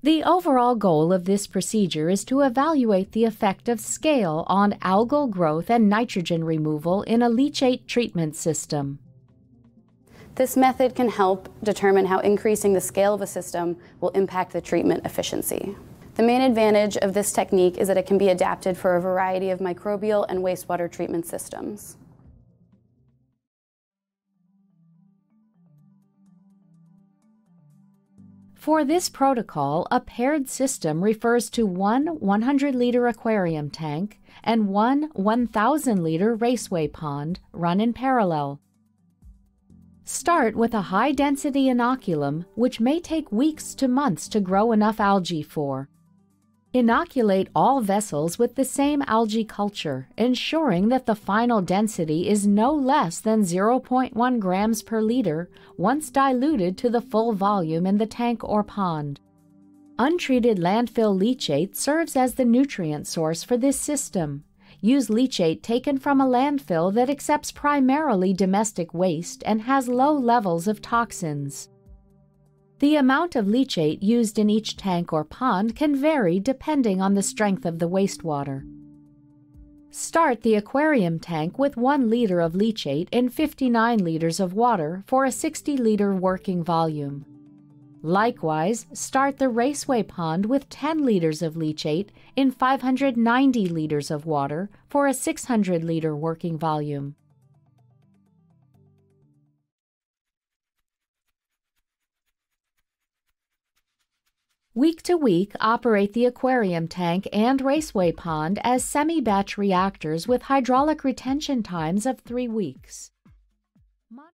The overall goal of this procedure is to evaluate the effect of scale on algal growth and nitrogen removal in a leachate treatment system. This method can help determine how increasing the scale of a system will impact the treatment efficiency. The main advantage of this technique is that it can be adapted for a variety of microbial and wastewater treatment systems. For this protocol, a paired system refers to one 100-liter aquarium tank and one 1,000-liter raceway pond run in parallel. Start with a high-density inoculum, which may take weeks to months to grow enough algae for. Inoculate all vessels with the same algae culture, ensuring that the final density is no less than 0.1 grams per liter once diluted to the full volume in the tank or pond. Untreated landfill leachate serves as the nutrient source for this system. Use leachate taken from a landfill that accepts primarily domestic waste and has low levels of toxins. The amount of leachate used in each tank or pond can vary depending on the strength of the wastewater. Start the aquarium tank with 1 liter of leachate in 59 liters of water for a 60-liter working volume. Likewise, start the raceway pond with 10 liters of leachate in 590 liters of water for a 600-liter working volume. Week to week, operate the aquarium tank and raceway pond as semi-batch reactors with hydraulic retention times of 3 weeks.